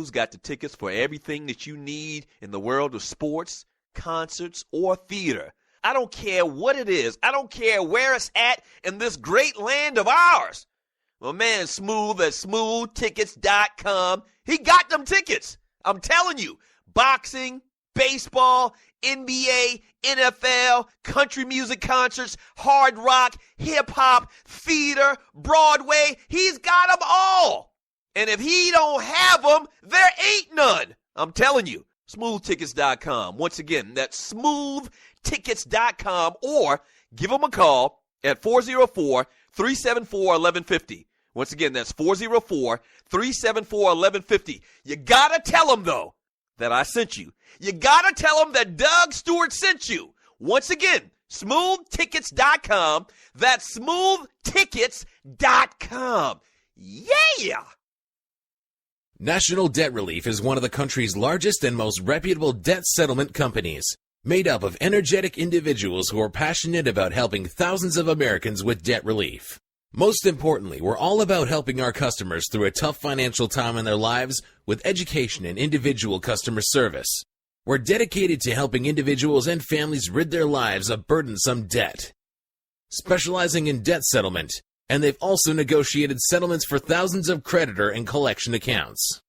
who's got the tickets for everything that you need in the world of sports, concerts, or theater. I don't care what it is. I don't care where it's at in this great land of ours. My man Smooth at smoothtickets.com, he got them tickets. I'm telling you, boxing, baseball, NBA, NFL, country music concerts, hard rock, hip-hop, theater, Broadway, he's got them all. And if he don't have them, there ain't none. I'm telling you, smoothtickets.com. Once again, that's smoothtickets.com, or give him a call at 404-374-1150. Once again, that's 404-374-1150. You got to tell him, though, that I sent you. You got to tell him that Doug Stewart sent you. Once again, smoothtickets.com. That's smoothtickets.com. Yeah! National Debt Relief is one of the country's largest and most reputable debt settlement companies, made up of energetic individuals who are passionate about helping thousands of Americans with debt relief. Most importantly, we're all about helping our customers through a tough financial time in their lives with education and individual customer service. We're dedicated to helping individuals and families rid their lives of burdensome debt. Specializing in debt settlement, and they've also negotiated settlements for thousands of creditor and collection accounts.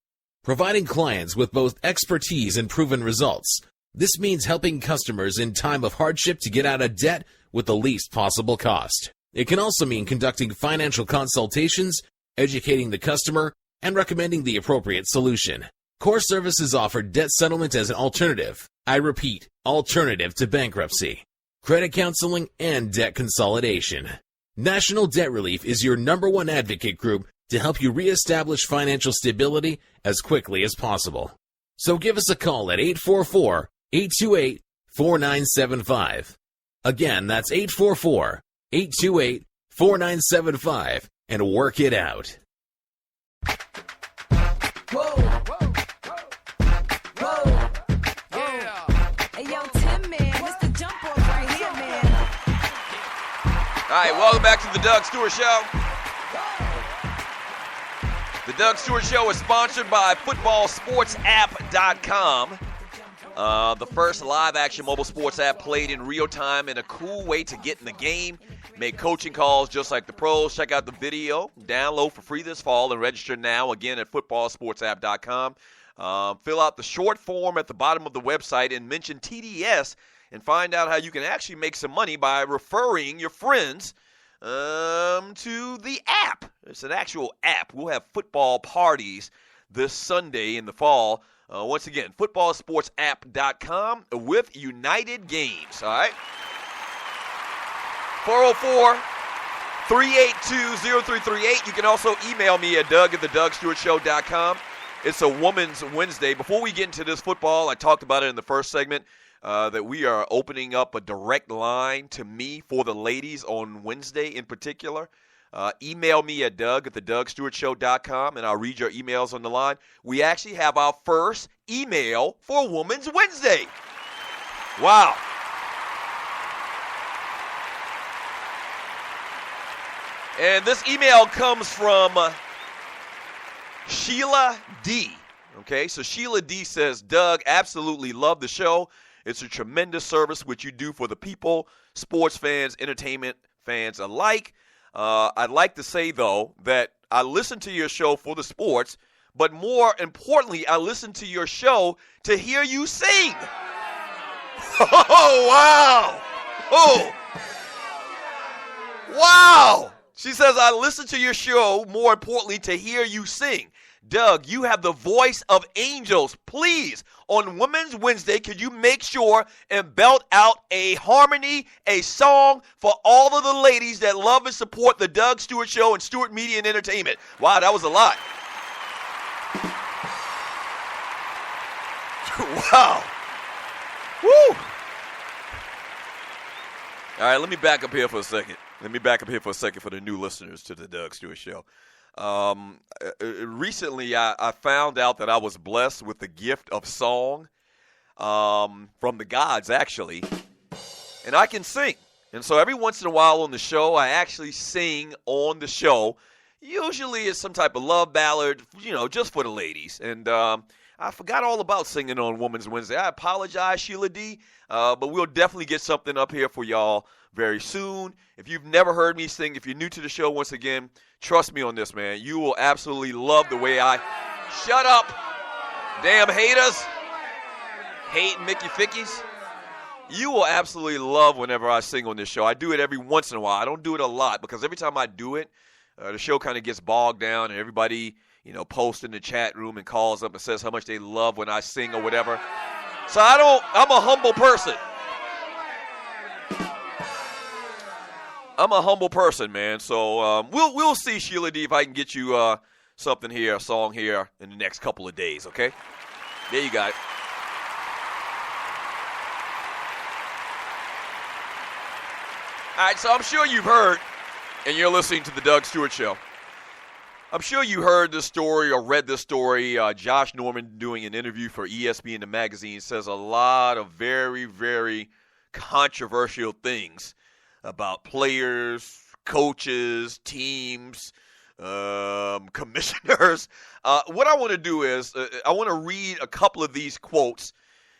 Providing clients with both expertise and proven results, this means helping customers in time of hardship to get out of debt with the least possible cost. It can also mean conducting financial consultations, educating the customer, and recommending the appropriate solution. Core services offer debt settlement as an alternative. I repeat, alternative to bankruptcy, credit counseling, and debt consolidation. National Debt Relief is your #1 advocate group to help you reestablish financial stability as quickly as possible. So give us a call at 844-828-4975. Again, that's 844-828-4975, and work it out. Whoa, whoa, whoa, whoa, yeah. Hey, yo, Tim, man, it's the jump off right here, man. All right, welcome back to the Doug Stewart Show. The Doug Stewart Show is sponsored by footballsportsapp.com. The first live-action mobile sports app played in real time and a cool way to get in the game. Make coaching calls just like the pros. Check out the video. Download for free this fall and register now, again, at footballsportsapp.com. Fill out the short form at the bottom of the website and mention TDS and find out how you can actually make some money by referring your friends to the app. It's an actual app. We'll have football parties this Sunday in the fall. Once again, footballsportsapp.com with United Games, all right? 404-382-0338. You can also email me at doug@thedugstewartshow.com. It's a Women's Wednesday. Before we get into this football, I talked about it in the first segment, that we are opening up a direct line to me for the ladies on Wednesday in particular. Email me at doug@thedugstewartshow.com, and I'll read your emails on the line. We actually have our first email for Women's Wednesday. Wow. And this email comes from Sheila D. Okay, so Sheila D says, Doug, absolutely love the show. It's a tremendous service which you do for the people, sports fans, entertainment fans alike. I'd like to say, though, that I listen to your show for the sports, but more importantly, I listen to your show to hear you sing. Oh, wow. Oh. Wow. She says, I listen to your show, more importantly, to hear you sing. Doug, you have the voice of angels. Please, on Women's Wednesday, could you make sure and belt out a harmony, a song for all of the ladies that love and support the Doug Stewart Show and Stewart Media and Entertainment? Wow, that was a lot. Wow. Woo. All right, let me back up here for a second. For the new listeners to the Doug Stewart Show. Recently, I found out that I was blessed with the gift of song from the gods, actually, and I can sing. And so every once in a while on the show, I actually sing on the show. Usually it's some type of love ballad, just for the ladies. And I forgot all about singing on Women's Wednesday. I apologize, Sheila D., but we'll definitely get something up here for y'all very soon. If you've never heard me sing, if you're new to the show, once again, trust me on this, man. You will absolutely love the way I – shut up, damn haters. Hating Mickey Fickies. You will absolutely love whenever I sing on this show. I do it every once in a while. I don't do it a lot because every time I do it, the show kind of gets bogged down and everybody, posts in the chat room and calls up and says how much they love when I sing or whatever. So I'm a humble person. I'm a humble person, man. So we'll see, Sheila D., if I can get you something here, a song here in the next couple of days, okay? There you got it. All right, so I'm sure you've heard, and you're listening to the Doug Stewart Show. I'm sure you heard this story or read this story. Josh Norman doing an interview for ESPN the magazine says a lot of very, very controversial things about players, coaches, teams, commissioners. What I want to do is I want to read a couple of these quotes.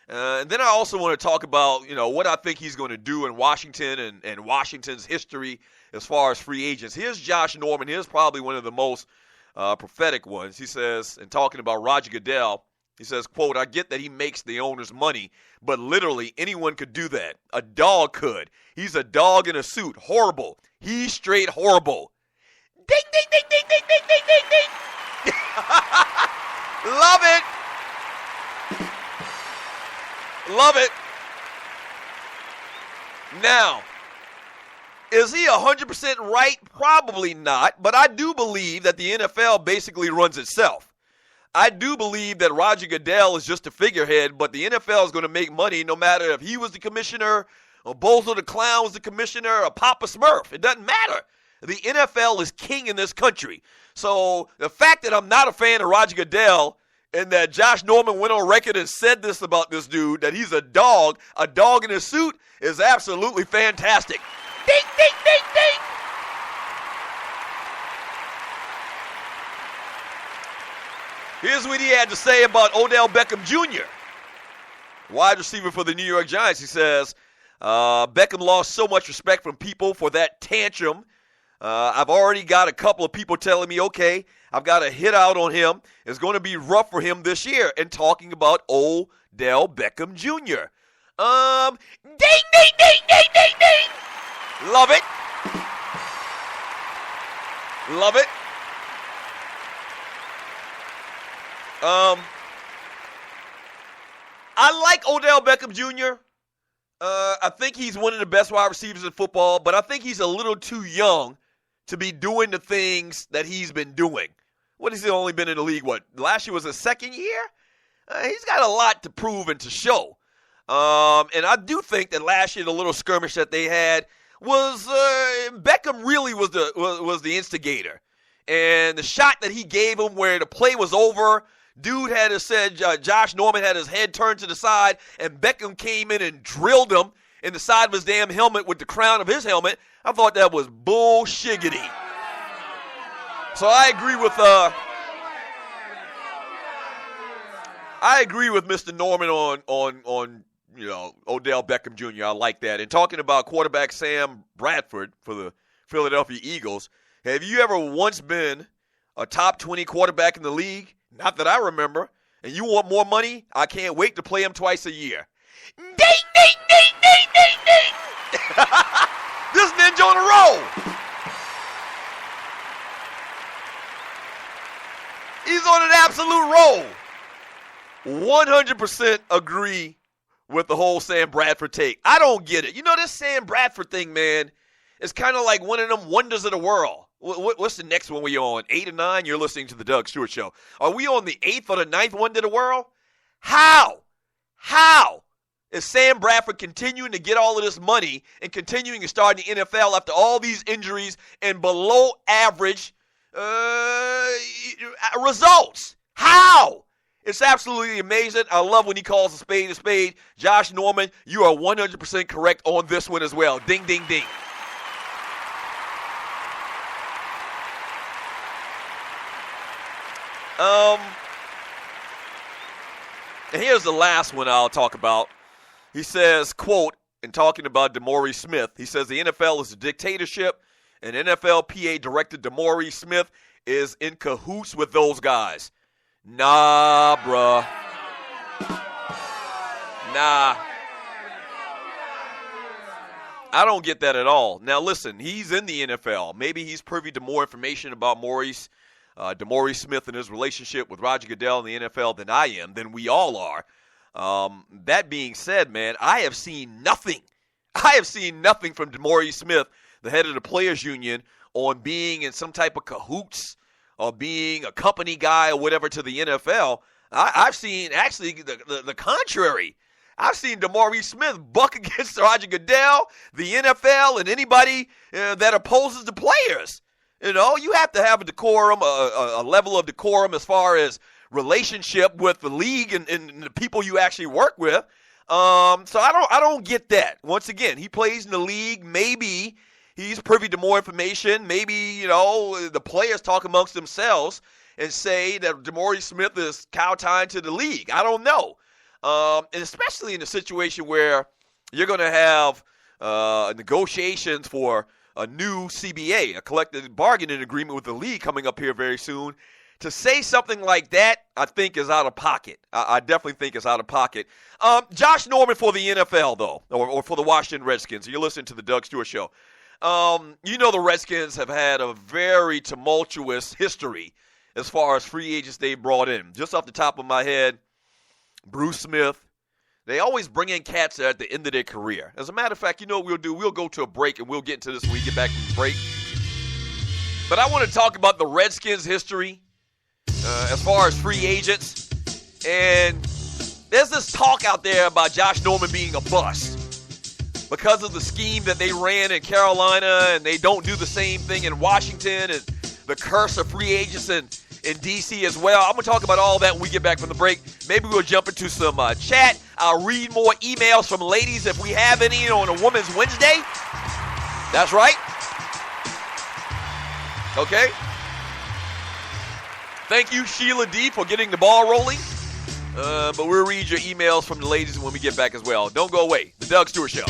And then I also want to talk about, what I think he's going to do in Washington and Washington's history as far as free agents. Here's Josh Norman. Here's probably one of the most prophetic ones. He says, and talking about Roger Goodell, he says, quote, "I get that he makes the owner's money, but literally anyone could do that. A dog could. He's a dog in a suit. Horrible. He's straight horrible." Ding, ding, ding, ding, ding, ding, ding, ding, ding. Love it. Love it. Now, is he 100% right? Probably not, but I do believe that the NFL basically runs itself. I do believe that Roger Goodell is just a figurehead, but the NFL is going to make money no matter if he was the commissioner or Bozo the Clown was the commissioner or Papa Smurf. It doesn't matter. The NFL is king in this country. So the fact that I'm not a fan of Roger Goodell and that Josh Norman went on record and said this about this dude, that he's a dog in a suit, is absolutely fantastic. Ding, ding, ding, ding. Here's what he had to say about Odell Beckham Jr., wide receiver for the New York Giants. He says, Beckham lost so much respect from people for that tantrum. I've already got a couple of people telling me, okay, I've got a hit out on him. It's going to be rough for him this year. And talking about Odell Beckham Jr. Ding, ding, ding, ding, ding, ding. Love it. Love it. I like Odell Beckham Jr. I think he's one of the best wide receivers in football, but I think he's a little too young to be doing the things that he's been doing. What has he only been in the league? What, last year was his second year? He's got a lot to prove and to show. And I do think that last year, the little skirmish that they had was Beckham really was the instigator. And the shot that he gave him where the play was over, dude had said, Josh Norman had his head turned to the side, and Beckham came in and drilled him in the side of his damn helmet with the crown of his helmet. I thought that was bullshiggity. So I agree with Mr. Norman on Odell Beckham Jr. I like that. And talking about quarterback Sam Bradford for the Philadelphia Eagles, have you ever once been a top 20 quarterback in the league? Not that I remember. And you want more money? I can't wait to play him twice a year. Ding, ding, ding, ding, ding, ding. This ninja on a roll. He's on an absolute roll. 100% agree with the whole Sam Bradford take. I don't get it. This Sam Bradford thing, man, is kind of like one of them wonders of the world. What's the next one we on? 8 or 9? You're listening to the Doug Stewart Show. Are we on the 8th or the 9th wonder of the world? How is Sam Bradford continuing to get all of this money and continuing to start in the NFL after all these injuries and below average results? How? It's absolutely amazing. I love when he calls a spade. Josh Norman, you are 100% correct on this one as well. Ding, ding, ding. And here's the last one I'll talk about. He says, quote, in talking about DeMaurice Smith, he says the NFL is a dictatorship, and NFLPA director DeMaurice Smith is in cahoots with those guys. Nah, bruh. Nah. I don't get that at all. Now, listen, he's in the NFL. Maybe he's privy to more information about DeMaurice Smith and his relationship with Roger Goodell in the NFL than we all are. That being said, man, I have seen nothing from DeMaurice Smith, the head of the Players Union, on being in some type of cahoots or being a company guy or whatever to the NFL. I've seen actually the contrary. I've seen DeMaurice Smith buck against Roger Goodell, the NFL, and anybody that opposes the players. You know, you have to have a decorum, a level of decorum as far as relationship with the league and the people you actually work with. So I don't get that. Once again, he plays in the league. Maybe he's privy to more information. Maybe, you know, the players talk amongst themselves and say that DeMaurice Smith is kowtowing to the league. I don't know. And especially in a situation where you're going to have negotiations for a new CBA, a collective bargaining agreement with the league coming up here very soon. To say something like that, I think is out of pocket. I definitely think it's out of pocket. Josh Norman for the NFL, though, or for the Washington Redskins. You're listening to the Doug Stewart Show. You know the Redskins have had a very tumultuous history as far as free agents they brought in. Just off the top of my head, Bruce Smith. They always bring in cats at the end of their career. As a matter of fact, you know what we'll do? We'll go to a break, and we'll get into this when we get back from the break. But I want to talk about the Redskins' history as far as free agents. And there's this talk out there about Josh Norman being a bust because of the scheme that they ran in Carolina, and they don't do the same thing in Washington, and the curse of free agents in D.C. as well. I'm going to talk about all that when we get back from the break. Maybe we'll jump into some chat. I'll read more emails from ladies if we have any on a Women's Wednesday. That's right. Okay. Thank you, Sheila D., for getting the ball rolling. But we'll read your emails from the ladies when we get back as well. Don't go away. The Doug Stewart Show.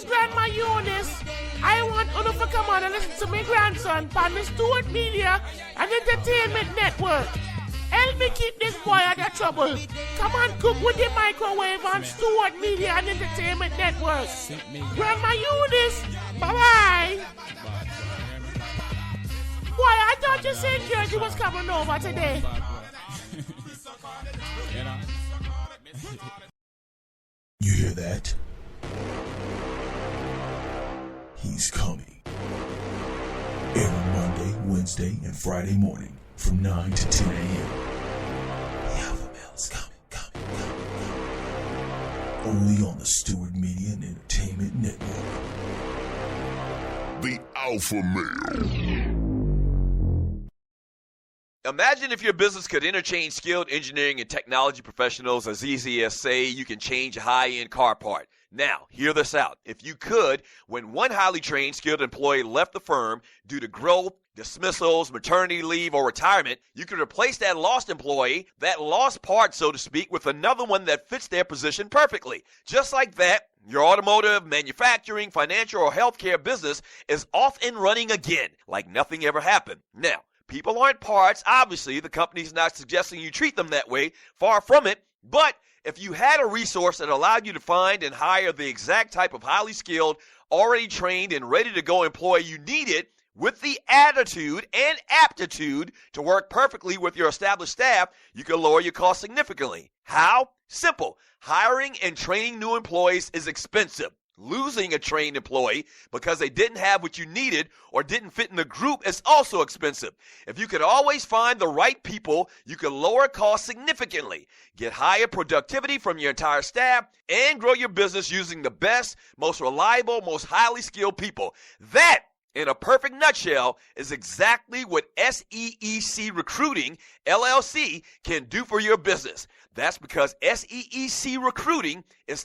Grandma Eunice, I want Uno to come on and listen to my grandson on the Stewart Media and Entertainment Network. Help me keep this boy out of trouble. Come on, cook with the microwave on Stewart Media and Entertainment Network. Grandma Eunice, bye-bye. Boy, I thought you said Jersey was coming over today. You hear that? He's coming. Every Monday, Wednesday, and Friday morning from 9 to 10 a.m. The Alpha Male is coming. Only on the Stewart Media and Entertainment Network. The Alpha Male. Imagine if your business could interchange skilled engineering and technology professionals as easy as, say, you can change a high-end car part. Now, hear this out. If you could, when one highly trained, skilled employee left the firm due to growth, dismissals, maternity leave, or retirement, you could replace that lost employee, that lost part, so to speak, with another one that fits their position perfectly. Just like that, your automotive, manufacturing, financial, or healthcare business is off and running again, like nothing ever happened. Now, people aren't parts. Obviously, the company's not suggesting you treat them that way. Far from it. But if you had a resource that allowed you to find and hire the exact type of highly skilled, already trained, and ready to go employee you needed with the attitude and aptitude to work perfectly with your established staff, you can lower your costs significantly. How? Simple. Hiring and training new employees is expensive. Losing a trained employee because they didn't have what you needed or didn't fit in the group is also expensive. If you could always find the right people, you could lower costs significantly, get higher productivity from your entire staff, and grow your business using the best, most reliable, most highly skilled people. That in a perfect nutshell, is exactly what SEEC Recruiting, LLC, can do for your business. That's because SEEC Recruiting is